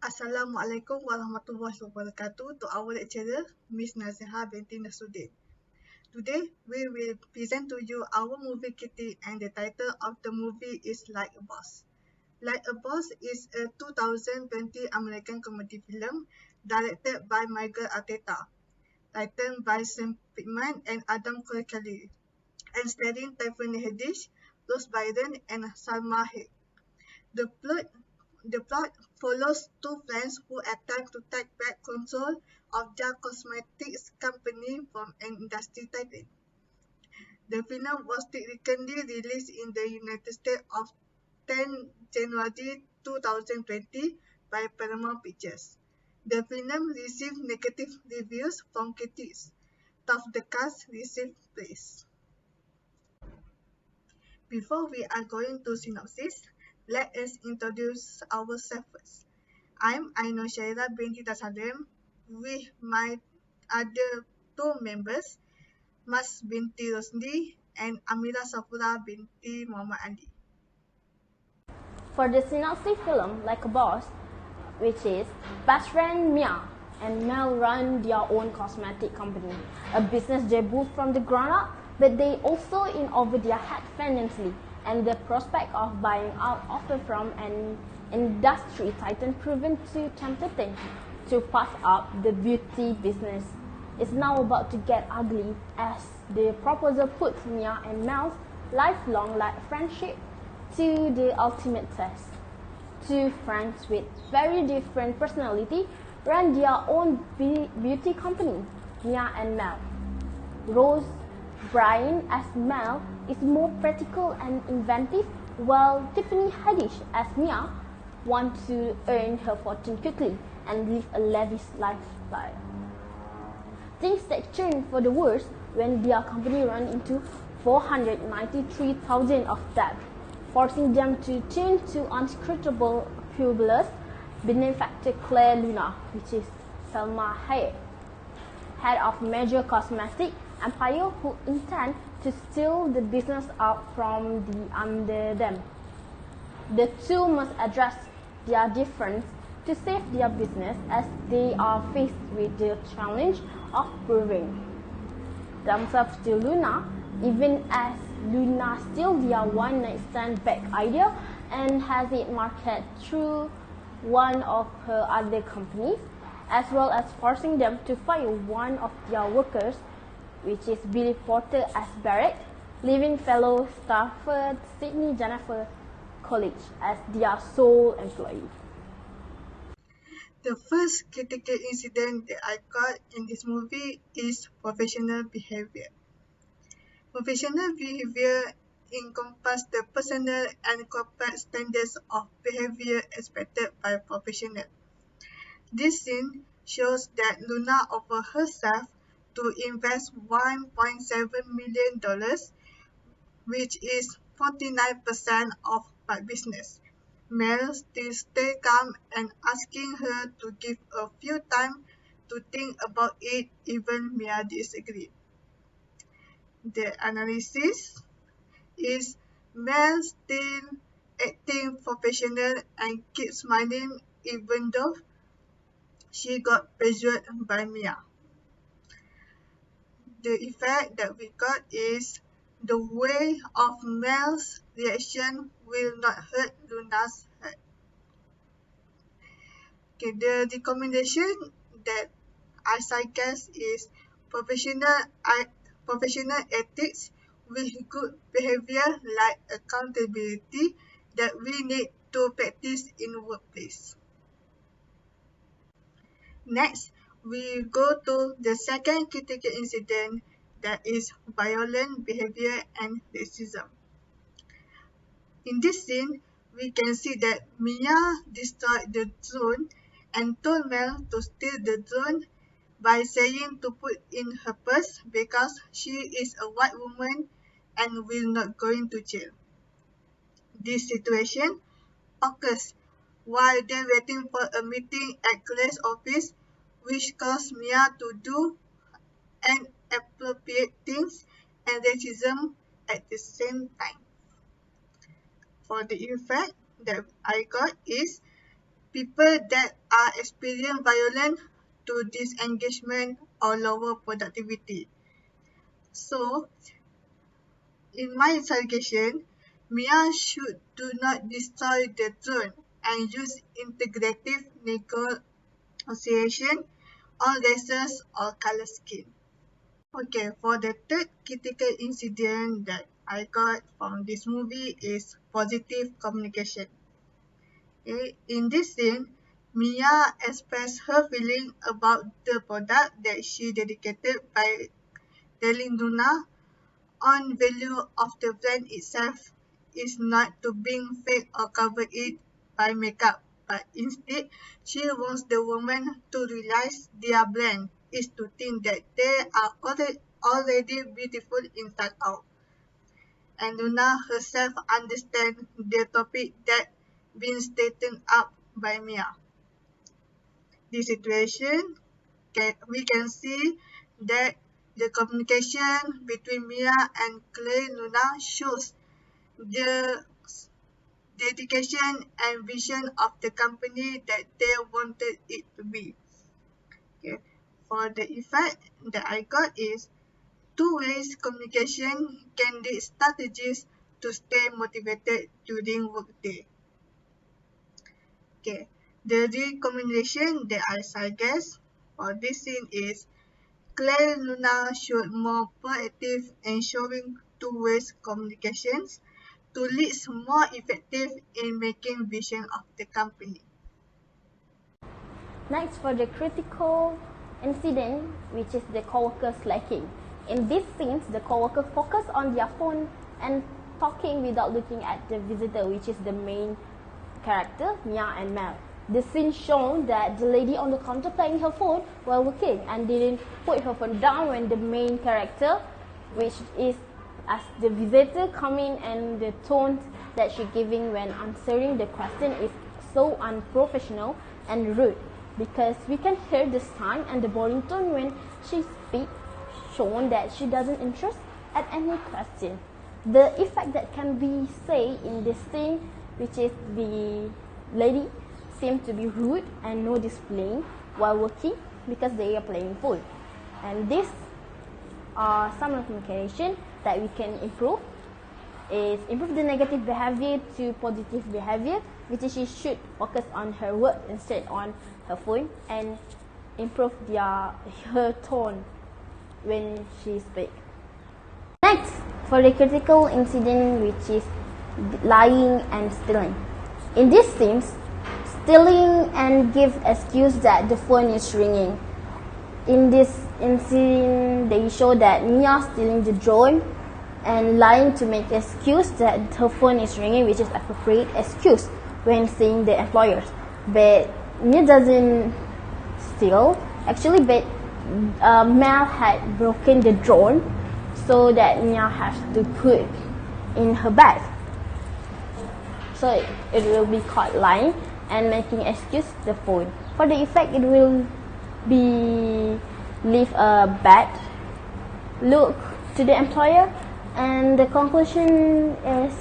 Assalamualaikum warahmatullahi wabarakatuh to our lecturer, Miss NASIHA BINTI NASRUDIN. Today, we will present to you our movie critique and the title of the movie is Like a Boss. Like a Boss is a 2020 American comedy film directed by Michael Arteta, written by Sam Pittman and Adam Kelly, and starring Tiffany Haddish, Rose Byrne, and Salma Hayek. The plot follows two friends who attempt to take back control of their cosmetics company from an industry titan. The film was theatrically released in the United States on 10 January 2020 by Paramount Pictures. The film received negative reviews from critics. Half the cast received praise. Before we are going to synopsis, let us introduce ourselves first. I'm Ainur Syahirah binti TASALIM with my other two members, Mas binti RUSLI and AMIRAH SAFURA binti MOHAMAD. For the synopsis film Like a Boss, which is best friend Mia and Mel run their own cosmetic company, a business they built from the ground up, but they also in over their head financially, and the prospect of buying out offer from an industry titan proven too tempting to pass up. The beauty business is now about to get ugly as the proposal puts Mia and Mel's lifelong friendship to the ultimate test. Two friends with very different personality run their own beauty company, Mia and Mel. Rose Byrne as Mel is more practical and inventive, while Tiffany Haddish as Mia wants to earn her fortune quickly and live a lavish lifestyle. Things take turn for the worse when their company runs into $493,000 of debt, forcing them to turn to unscrutable pupils benefactor Claire Luna, which is Salma Hayek, head of major cosmetic empire, who intend to steal the business out from under them. The two must address their difference to save their business as they are faced with the challenge of proving themselves to Luna, even as Luna steals their one-night stand back idea and has it marketed through one of her other companies, as well as forcing them to fire one of their workers, which is Billy Porter as Barrett, leaving fellow Stafford Sydney Jennifer College as their sole employee. The first critical incident that I got in this movie is professional behavior. Professional behavior encompasses the personal and corporate standards of behavior expected by professionals. This scene shows that Luna offered herself to invest $1.7 million, which is 49% of her business. Mel still stayed calm and asking her to give a few time to think about it, even Mia disagreed. The analysis is Mel still acting professional and keeps smiling even though she got pressured by Mia. The effect that we got is the way of Mel's reaction will not hurt Luna's heart. Okay, the recommendation that I suggest is professional ethics with good behavior like accountability that we need to practice in the workplace. Next, we go to the second critical incident, that is violent behavior and racism. In this scene, we can see that Mia destroyed the drone and told Mel to steal the drone by saying to put in her purse because she is a white woman and will not go into jail. This situation occurs while they waiting for a meeting at Claire's office, which caused Mia to do inappropriate things and racism at the same time. For the effect that I got is people that are experiencing violence to disengagement or lower productivity. So, in my suggestion, Mia should do not destroy the drone and use integrative negotiation all races or color scheme. Okay, for the third critical incident that I got from this movie is positive communication. Okay, in this scene, Mia expressed her feeling about the product that she dedicated by telling Luna on value of the brand itself is not to being fake or cover it by makeup, but instead she wants the woman to realize their brand is to think that they are already beautiful inside out. And Luna herself understands the topic that been stated up by Mia. This situation, we can see that the communication between Mia and Clay Luna shows the dedication and vision of the company that they wanted it to be. Okay. For the effect that I got is two-ways communication can lead strategies to stay motivated during workday. Okay. The recommendation that I suggest for this scene is Claire Luna should more proactive in showing two-ways communications to lead more effective in making vision of the company. Next, for the critical incident, which is the co-worker slacking. In these scenes, the co-worker focus on their phone and talking without looking at the visitor, which is the main character, Mia and Mel. The scene shown that the lady on the counter playing her phone while working and didn't put her phone down when the main character, which is as the visitor coming, and the tone that she giving when answering the question is so unprofessional and rude, because we can hear the sign and the boring tone when she speaks, showing that she doesn't interest at any question. The effect that can be say in this scene, which is the lady seems to be rude and no displaying while working because they are playing phone. And this are some of the communication that we can improve. Is improve the negative behavior to positive behavior, which is she should focus on her work instead on her phone, and improve her tone when she speaks. Next, for the critical incident, which is lying and stealing. In these scenes, stealing and give excuse that the phone is ringing. In this incident, they show that Mia stealing the drone and lying to make excuse that her phone is ringing, which is appropriate excuse when seeing the employers. But Mia doesn't steal. Actually, but Mel had broken the drone, so that Mia has to put in her bag. So it will be caught lying and making excuse the phone. For the effect, it will be leave a bad look to the employer, and the conclusion is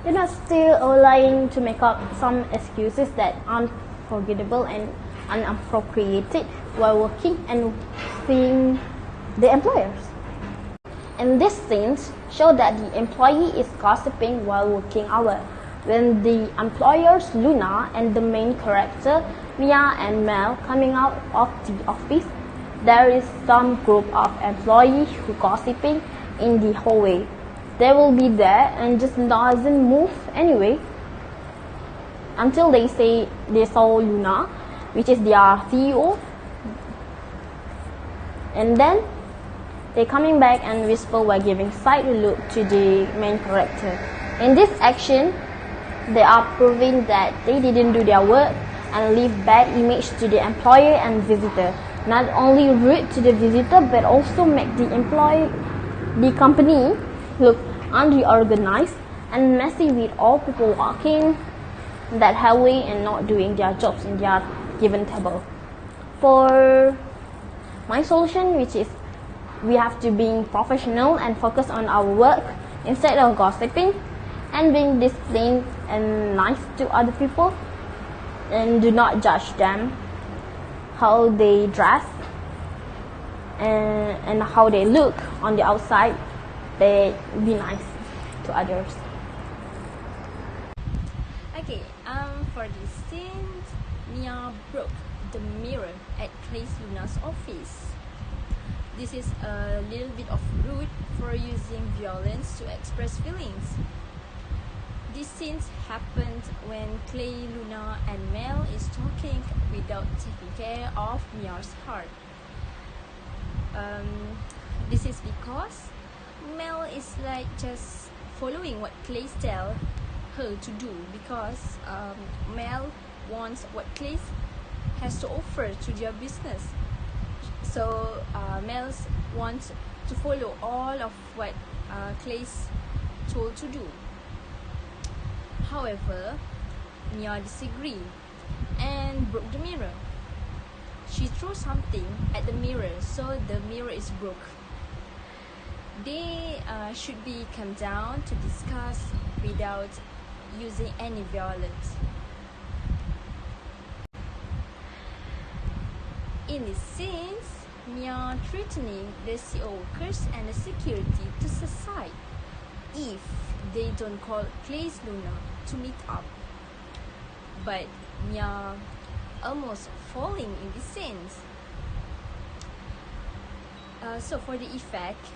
you're not steal or lying to make up some excuses that aren't forgettable and unappropriated while working and seeing the employers. And these scenes show that the employee is gossiping while working hours. When the employers Luna and the main character Mia and Mel coming out of the office, there is some group of employees who gossiping in the hallway. They will be there and just doesn't move anyway until they say they saw Luna, which is their CEO, and then they coming back and whisper while giving side look to the main character. In this action, they are proving that they didn't do their work and leave bad image to the employer and visitor. Not only rude to the visitor, but also make the company look unorganized and messy with all people walking that hallway and not doing their jobs in their given table. For my solution, which is we have to be professional and focus on our work instead of gossiping and being disciplined and nice to other people. and do not judge them, how they dress and how they look on the outside. They be nice to others. Okay, for this scene, Mia broke the mirror at Clay Luna's office. This is a little bit of rude for using violence to express feelings. These scenes happened when Clay, Luna, and Mel is talking without taking care of Mia's heart. This is because Mel is like just following what Clay tells her to do, because Mel wants what Clay has to offer to their business. So Mel wants to follow all of what Clay told to do. However, Mia disagreed and broke the mirror. She threw something at the mirror, so the mirror is broke. They should be calmed down to discuss without using any violence. In these scenes, Mia threatening the CEO workers and the security to suicide if they don't call Clay's Luna to meet up. But Mia almost falling in these scenes. So for the effect,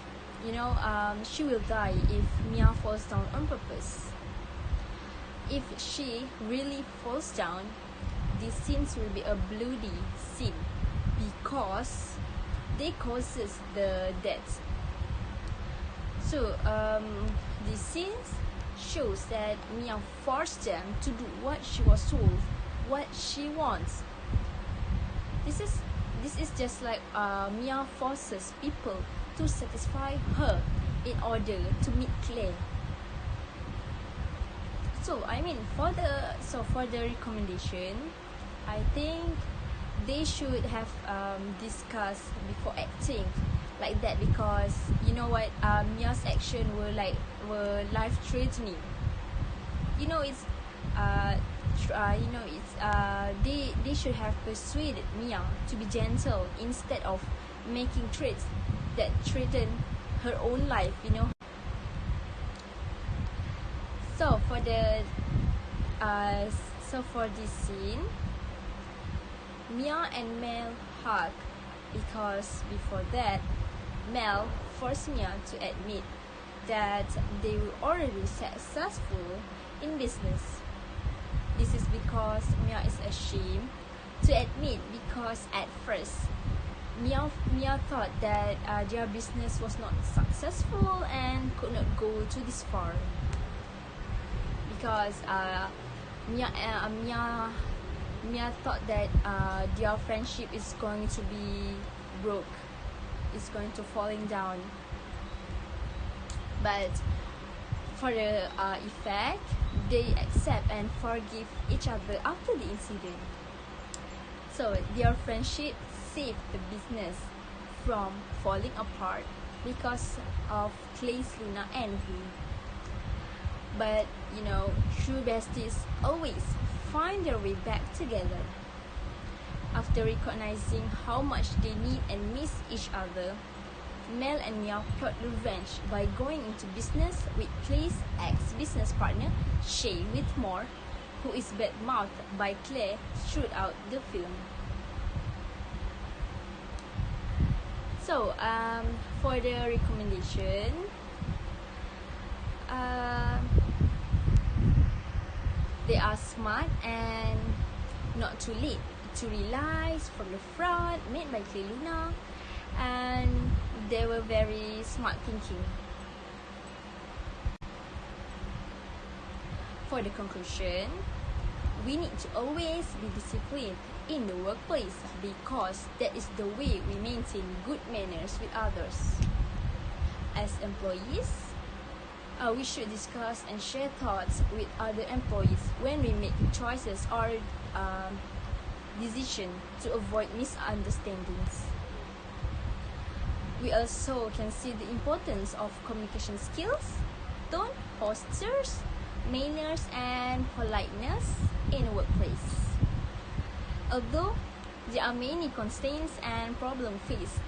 she will die if Mia falls down on purpose. If she really falls down, these scenes will be a bloody scene because they causes the death. So these scenes shows that Mia forced them to do what she was told, what she wants. This is just like Mia forces people to satisfy her in order to meet Clay. So for the recommendation, I think they should have discussed before acting like that, because Mia's action were life threatening. They should have persuaded Mia to be gentle instead of making threats that threaten her own life. So for this scene, Mia and Mel hug because before that, Mel forced Mia to admit that they were already successful in business. This is because Mia is ashamed to admit, because at first Mia thought that their business was not successful and could not go to this far, because Mia thought that their friendship is going to be broke, it's going to falling down. But for the effect, they accept and forgive each other after the incident. So their friendship saved the business from falling apart because of Clay's Luna envy. But true besties always find their way back together. After recognizing how much they need and miss each other, Mel and Mia plot revenge by going into business with Clay's ex-business partner, Shay Whitmore, who is bad-mouthed by Clay throughout the film. So, for the recommendation, they are smart and not too late to realize from the fraud made by Clay Luna, and they were very smart thinking. For the conclusion, we need to always be disciplined in the workplace because that is the way we maintain good manners with others. As employees, we should discuss and share thoughts with other employees when we make choices or decisions to avoid misunderstandings. We also can see the importance of communication skills, tone, postures, manners, and politeness in the workplace. Although there are many constraints and problems faced,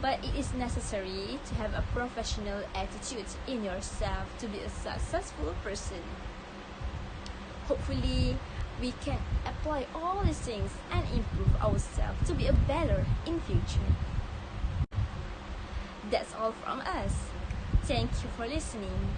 but it is necessary to have a professional attitude in yourself to be a successful person. Hopefully, we can apply all these things and improve ourselves to be a better in future. That's all from us. Thank you for listening.